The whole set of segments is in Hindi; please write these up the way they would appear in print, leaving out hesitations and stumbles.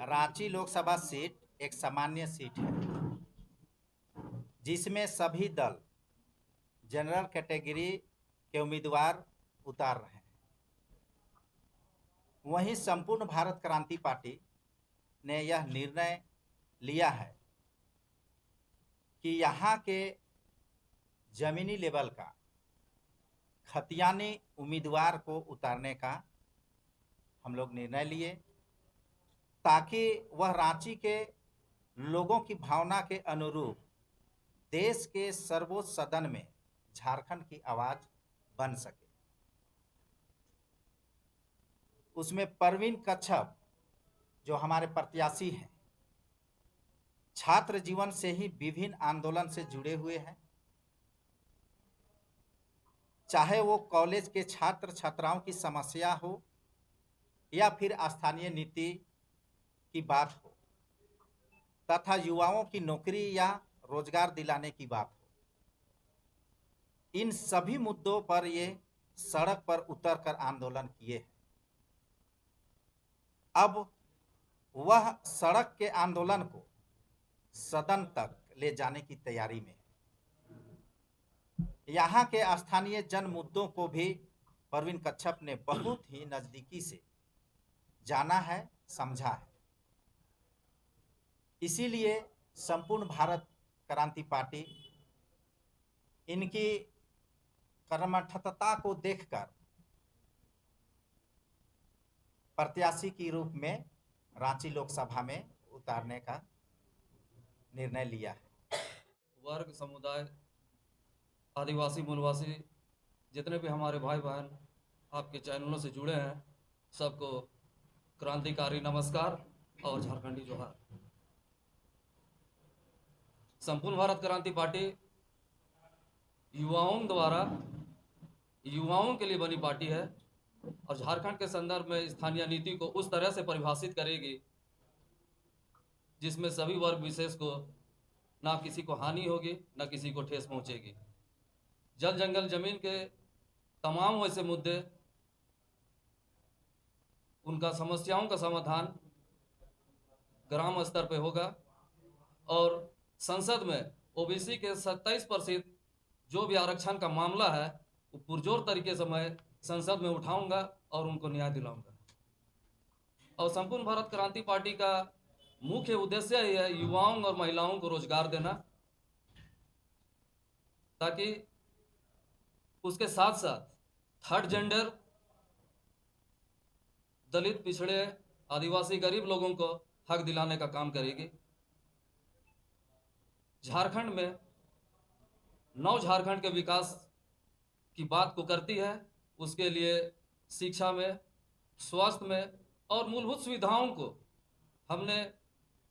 रांची लोकसभा सीट एक सामान्य सीट है जिसमें सभी दल जनरल कैटेगरी के उम्मीदवार उतार रहे हैं। वहीं संपूर्ण भारत क्रांति पार्टी ने यह निर्णय लिया है कि यहाँ के जमीनी लेवल का खतियानी उम्मीदवार को उतारने का हम लोग निर्णय लिए ताकि वह रांची के लोगों की भावना के अनुरूप देश के सर्वोच्च सदन में झारखंड की आवाज बन सके। उसमें परवीन कच्छप जो हमारे प्रत्याशी हैं, छात्र जीवन से ही विभिन्न आंदोलन से जुड़े हुए हैं, चाहे वो कॉलेज के छात्र छात्राओं की समस्या हो या फिर स्थानीय नीति की बात हो तथा युवाओं की नौकरी या रोजगार दिलाने की बात हो, इन सभी मुद्दों पर ये सड़क पर उतरकर आंदोलन किए हैं। अब वह सड़क के आंदोलन को सदन तक ले जाने की तैयारी में है। यहाँ के स्थानीय जन मुद्दों को भी परवीन कच्छप ने बहुत ही नजदीकी से जाना है, समझा है। इसीलिए संपूर्ण भारत क्रांति पार्टी इनकी कर्मठता को देखकर प्रत्याशी के रूप में रांची लोकसभा में उतारने का निर्णय लिया है। वर्ग, समुदाय, आदिवासी, मूलवासी जितने भी हमारे भाई बहन आपके चैनलों से जुड़े हैं, सबको क्रांतिकारी नमस्कार और झारखंडी जोहार। संपूर्ण भारत क्रांति पार्टी युवाओं द्वारा युवाओं के लिए बनी पार्टी है और झारखंड के संदर्भ में स्थानीय नीति को उस तरह से परिभाषित करेगी जिसमें सभी वर्ग विशेष को ना किसी को हानि होगी, ना किसी को ठेस पहुंचेगी। जल जंगल जमीन के तमाम वैसे मुद्दे, उनका समस्याओं का समाधान ग्राम स्तर पे होगा और संसद में ओबीसी के 27% जो भी आरक्षण का मामला है वो पुरजोर तरीके से मैं संसद में उठाऊंगा और उनको न्याय दिलाऊंगा। और संपूर्ण भारत क्रांति पार्टी का मुख्य उद्देश्य ही है युवाओं और महिलाओं को रोजगार देना, ताकि उसके साथ साथ थर्ड जेंडर, दलित, पिछड़े, आदिवासी, गरीब लोगों को हक दिलाने का काम करेगी। झारखंड में नव झारखंड के विकास की बात को करती है। उसके लिए शिक्षा में, स्वास्थ्य में और मूलभूत सुविधाओं को हमने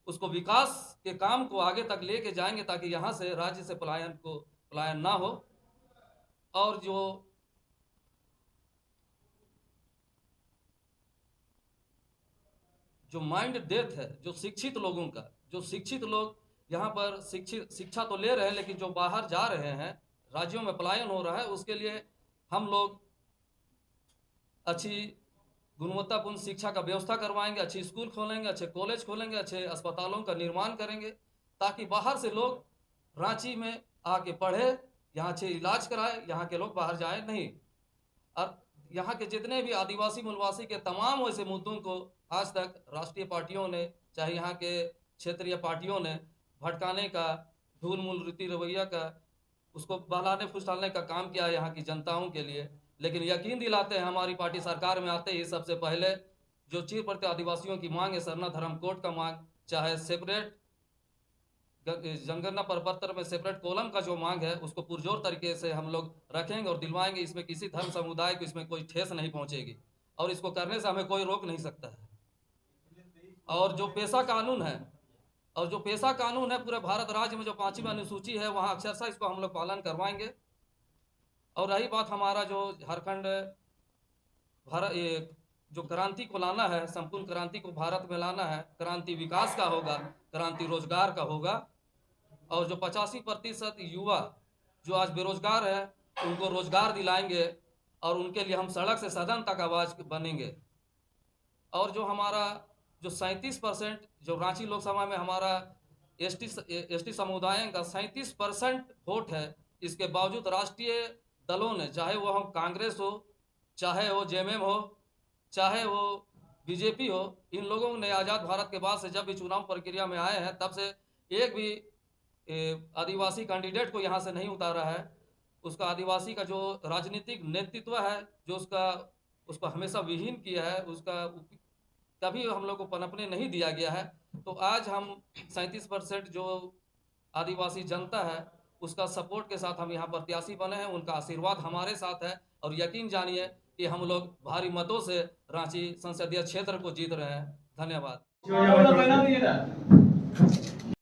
उसको विकास के काम को आगे तक लेके जाएंगे ताकि यहाँ से राज्य से पलायन ना हो। और जो माइंड डेथ है, जो शिक्षित लोगों का, जो शिक्षित लोग यहाँ पर शिक्षा तो ले रहे हैं लेकिन जो बाहर जा रहे हैं, राज्यों में पलायन हो रहा है, उसके लिए हम लोग अच्छी गुणवत्तापूर्ण शिक्षा का व्यवस्था करवाएंगे, अच्छी स्कूल खोलेंगे, अच्छे कॉलेज खोलेंगे, अच्छे अस्पतालों का निर्माण करेंगे ताकि बाहर से लोग रांची में आके पढ़े, यहाँ अच्छे इलाज कराए, यहाँ के लोग बाहर जाए नहीं। और यहाँ के जितने भी आदिवासी मूलवासी के तमाम वैसे मुद्दों को आज तक राष्ट्रीय पार्टियों ने, चाहे यहाँ के क्षेत्रीय पार्टियों ने भटकाने का, धूल मूल रीति रवैया का, उसको बहलाने फुसलाने का काम किया है यहाँ की जनताओं के लिए। लेकिन यकीन दिलाते हैं हमारी पार्टी सरकार में आते ही सबसे पहले जो चीर पड़ते आदिवासियों की मांग है, सरना धर्म कोड का मांग, चाहे सेपरेट जनगणना प्रपत्र में सेपरेट कॉलम का जो मांग है, उसको पुरजोर तरीके से हम लोग रखेंगे और दिलवाएंगे। इसमें किसी धर्म समुदाय को इसमें कोई ठेस नहीं पहुंचेगी और इसको करने से हमें कोई रोक नहीं सकता है। और जो पेशा कानून है पूरे भारत राज्य में जो 5वीं अनुसूची है, वहाँ अक्षरशः इसको हम लोग पालन करवाएंगे। और रही बात हमारा जो झारखंड जो क्रांति को लाना है, संपूर्ण क्रांति को भारत में लाना है, क्रांति विकास का होगा, क्रांति रोजगार का होगा। और जो 85% युवा जो आज बेरोजगार है उनको रोजगार दिलाएंगे और उनके लिए हम सड़क से सदन तक आवाज़ बनेंगे। और जो हमारा जो 37% जो रांची लोकसभा में हमारा एसटी समुदाय का 37% वोट है, इसके बावजूद राष्ट्रीय दलों ने, चाहे वो हम कांग्रेस हो, चाहे वो जेएमएम हो, चाहे वो बीजेपी हो, इन लोगों ने आज़ाद भारत के बाद से जब भी चुनाव प्रक्रिया में आए हैं तब से एक भी आदिवासी कैंडिडेट को यहाँ से नहीं उतारा है। उसका आदिवासी का जो राजनीतिक नेतृत्व है, जो उसको हमेशा विहीन किया है, उसका कभी हम लोग को पनपने नहीं दिया गया है। तो आज हम 37% जो आदिवासी जनता है उसका सपोर्ट के साथ हम यहाँ प्रत्याशी बने हैं, उनका आशीर्वाद हमारे साथ है और यकीन जानिए कि हम लोग भारी मतों से रांची संसदीय क्षेत्र को जीत रहे हैं। धन्यवाद।